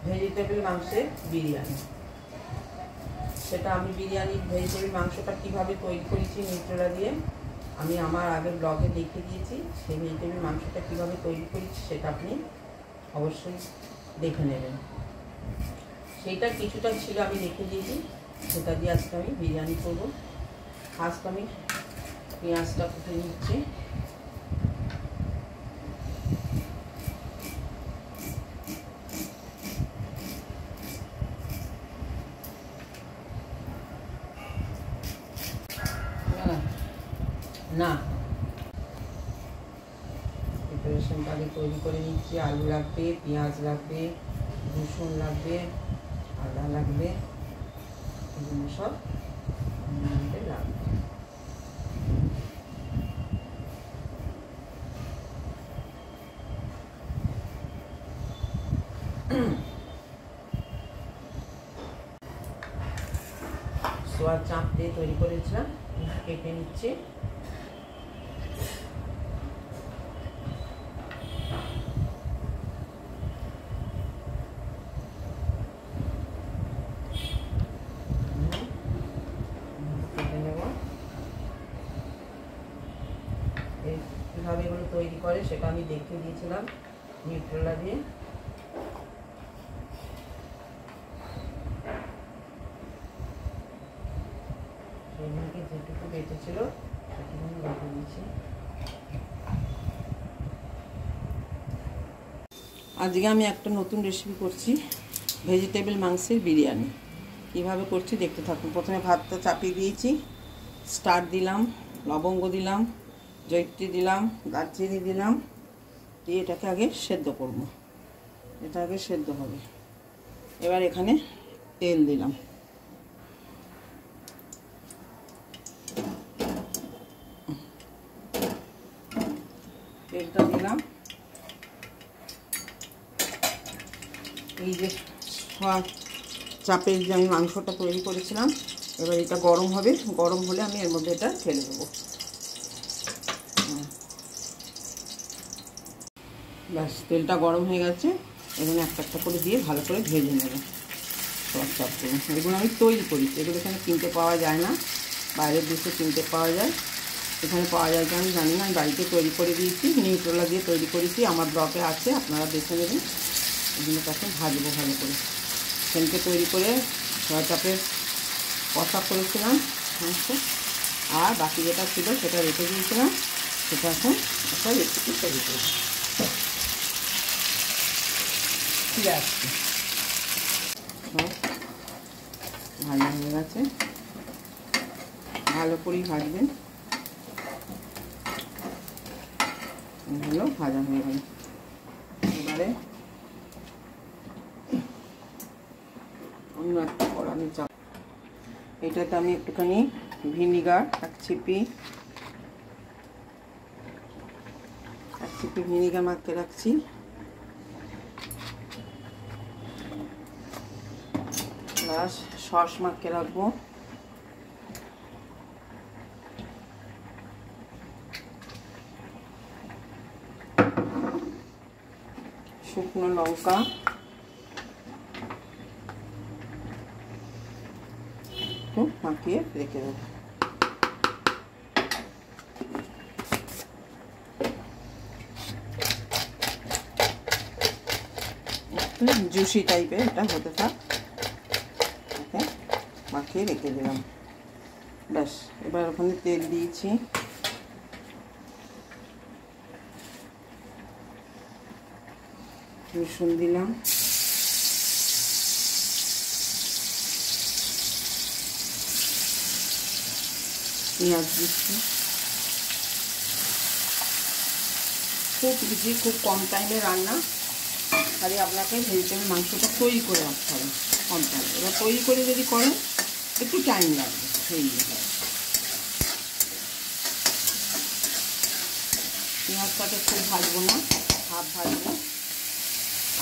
Vegetable মাংসের বিরিয়ানি। সেটা আমি ভেজিটেবল মাংসটা কীভাবে তৈরি করেছি নিউট্রেলা দিয়ে আমি আমার আগের ব্লগে দেখে দিয়েছি। সেই ভেজিটেবল মাংসটা কীভাবে তৈরি করেছি সেটা আপনি অবশ্যই দেখে নেবেন। সেইটা কিছুটা ছিল আমি দেখে দিয়েছি, সেটা দিয়ে আজকে আমি বিরিয়ানি করব। ফার্স্ট আমি পেঁয়াজটা কুটে নিচ্ছি। না প্রিপারেশনটা আগে তৈরি করে নিচ্ছি। আলু লাগবে, পেঁয়াজ লাগবে, রসুন লাগবে, আদা লাগবে, এগুলো সব লাগবে। সোয়ার চাপ দিয়ে তৈরি করেছিলাম, কেটে নিচ্ছি। কীভাবে এগুলো তৈরি করে সেটা আমি দেখিয়ে দিয়েছিলাম নিউট্রেলা দিয়ে। সেগুলোকে যেটুকু বেঁচেছিল সেটুকু আমি রেখে দিয়েছি। আজকে আমি একটা নতুন রেসিপি করছি, ভেজিটেবল মাংসের বিরিয়ানি। কীভাবে করছি দেখতে থাকুন। প্রথমে ভাতটা চাপিয়ে দিয়েছি, স্টার দিলাম, লবঙ্গ দিলাম, জয়িত্রী দিলাম, দারচিনি দিলাম, দিয়ে এটাকে আগে সেদ্ধ করব। এটা আগে সেদ্ধ হবে। এবার এখানে তেল দিলাম, তেলটা দিলাম। এই যে চাপের যে আমি মাংসটা তৈরি করেছিলাম, এবার এটা গরম হবে। গরম হলে আমি এর মধ্যে এটা ঢেলে দেবো। ব্যাস, তেলটা গরম হয়ে গেছে। এখানে একটা একটা করে দিয়ে ভালো করে ভেজে নেবো সব চাপগুলো। এগুলো আমি তৈরি করেছি, এগুলো এখানে কিনতে পাওয়া যায় না, বাইরের দেশে কিনতে পাওয়া যায়। এখানে পাওয়া যায় আমি জানি না, আমি বাড়িতে তৈরি করে দিয়েছি, নিউট্রেলা দিয়ে তৈরি করেছি। আমার ব্লগে আছে, আপনারা দেখে নেবেন। এগুলো তাকে ভাজবো ভালো করে। সেখানকে তৈরি করে সোয়া চাপের কষা করেছিলাম মাংস, আর বাকি যেটা ছিল সেটা রেখে দিয়েছিলাম। সেটা এখন একটা রেসিপি তৈরি করবো। ঠিক আছে, সব ভাজা হয়ে গেছে। ভালো করেই ভাজবেন। এগুলো ভাজা হয়ে গেল। এবারে অন্য একটা কড়াই চাপ, এটাতে আমি একটুখানি ভিনিগার এক চিপি ভিনিগার মাখিয়ে রাখছি। প্লাস সস মাখিয়ে রাখবো। শুকনো লঙ্কা, একটু মাখিয়ে রেখে দেবো। একটু জুসি টাইপের এটা হতে থাক, মাখিয়ে রেখে দিলাম। ব্যাস, এবার ওখানে তেল দিয়েছি। রসুন দিলাম, পেঁয়াজ দিচ্ছি। খুব ইজি, খুব কম টাইমে রান্না। খালি আপনাকে ভেজিটেবল মাংসটা তৈরি করে রাখতে হবে কম টাইমে। এবার তৈরি করে যদি করেন একটু টাইম লাগবে। সেই পেঁয়াজটাকে খুব ভাজবো না, হাফ ভাজবো।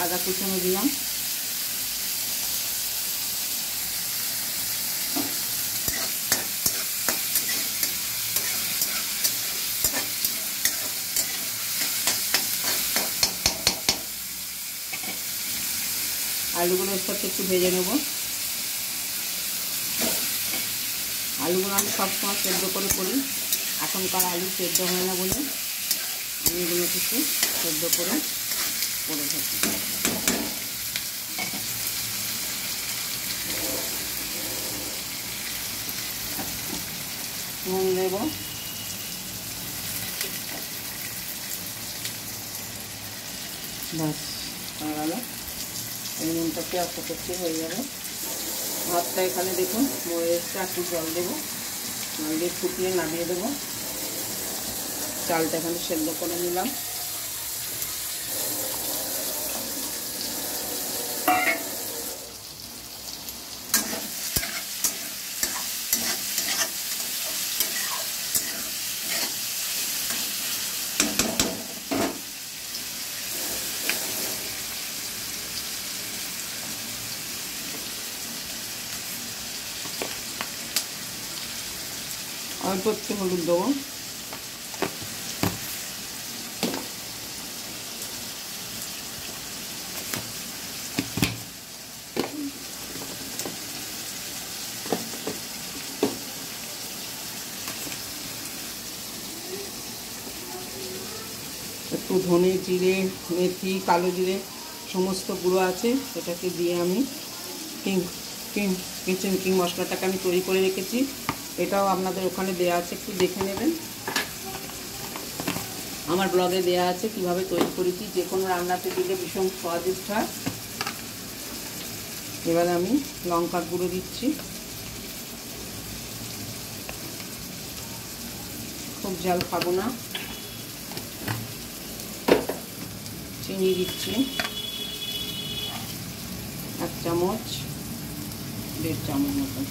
আদা কুচনো দিলাম, আলুগুলো এর সাথে একটু ভেজে নেব। আলুগুলো আমি সবসময় সেদ্ধ করে করি, এখনকার আলু সেদ্ধ হয় না বলে আমি এগুলো কিছু সেদ্ধ করে থাকি। নুন দেব, ব্যাস হয়ে গেল। এই নুনটাকে আস্তে আস্তে হয়ে যাবে। ভাতটা এখানে দেখুন মরে এসছে, একটু জল দেবো, জল দিয়ে ফুটিয়ে নামিয়ে দেবো। চালটা এখানে সেদ্ধ করে নিলাম। অল্প একটু হলুদ দেবো, একটু ধনে জিরে মেথি কালো জিরে সমস্ত গুঁড়ো আছে, এটাকে দিয়ে আমি কিচেন কিং মশলাটাকে আমি তৈরি করে রেখেছি। এটাও আপনাদের ওখানে দেওয়া আছে, একটু দেখে নেবেন। আমার ব্লগে দেওয়া আছে কিভাবে তৈরি করেছি, যে কোনো রান্নাতে দিলে ভীষণ স্বাদিষ্ট হয়। এবার আমি লঙ্কার গুঁড়ো দিচ্ছি, খুব ঝাল খাবো না। চিনি দিচ্ছি 1 চামচ, 1.5 চামচ মতো।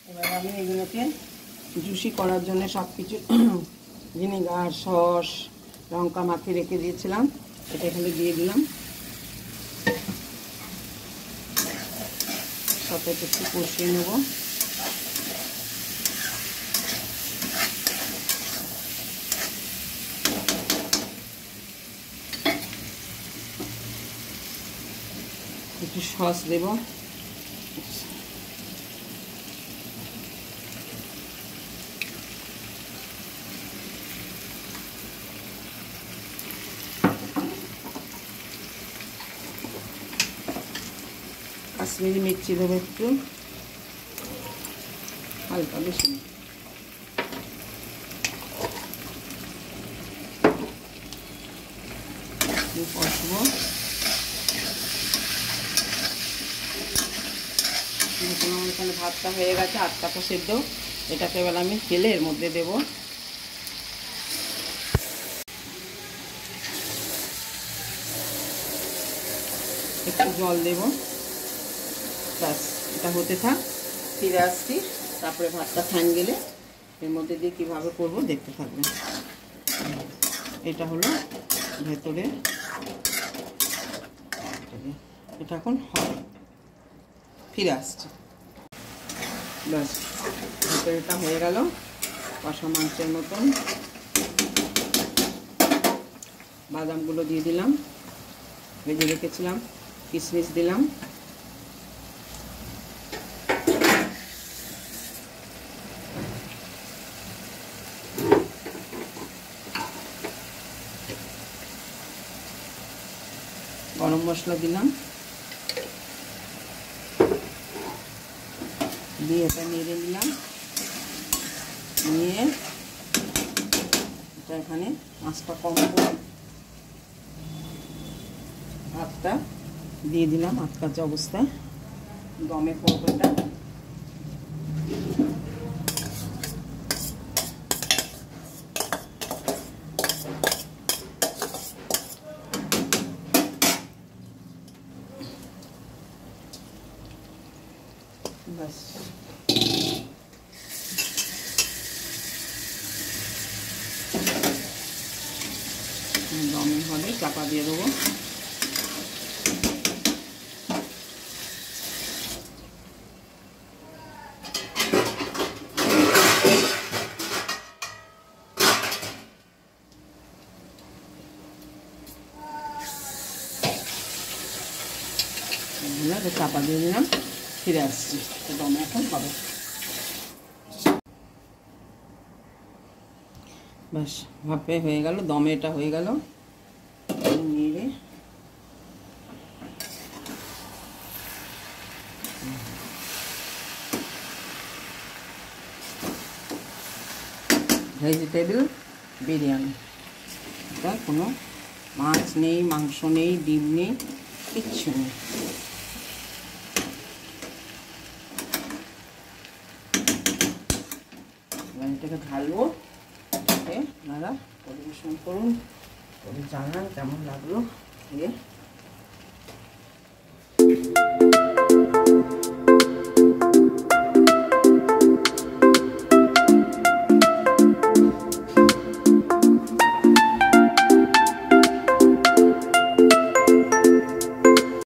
এবার আমি এগুলোকে জুসি করার জন্য সব কিছু ভিনেগার সস লঙ্কা মাখিয়ে রেখে দিয়েছিলাম, এটা এখানে দিয়ে দিলাম। সাথে একটু কষিয়ে নেব। একটু সস দেব, কাশ্মীরি মির্চি দেবো একটু হালকা, বেশি কষবো। আমার এখানে ভাতটা হয়ে গেছে, 8 কাঠা সেদ্ধ। এটাকে এবার আমি তেলে এর মধ্যে দেবো। একটু জল দেব, ব্যাস এটা হতে থাক, ফিরে আসছি। তারপরে ভাতটা ফ্যান গেলে এর মধ্যে দিয়ে কীভাবে করবো দেখতে থাকবেন। এটা হলো ভেতরে, এটা এখন হবে, ফিরে আসছে। ব্যাস ভেতরেটা হয়ে গেল কষা মাংসের মতন। বাদামগুলো দিয়ে দিলাম, ভেজে রেখেছিলাম, কিশমিশ দিলাম, গরম মশলা দিলাম, দিয়ে এটা নেড়ে নিলাম। নিয়ে এটা এখানে মাছটা কম করে ভাতটা দিয়ে দিলাম, আধ কাঁচা অবস্থায় দমে করবো এটা। ব্যাস চাপা দিয়ে দেবো। চাপা দিয়ে দিলাম, ফিরে আসছি। দমে এখন হবে। ব্যাস ভাপে হয়ে গেল, দমে এটা হয়ে গেল। নেড়ে ভেজিটেবল বিরিয়ানি। এটা কোনো মাছ নেই, মাংস নেই, ডিম নেই, কিচ্ছু নেই। এটাকে ঢালবো, আপনারা পরিবেশন করুন, করে জানান কেমন লাগলো।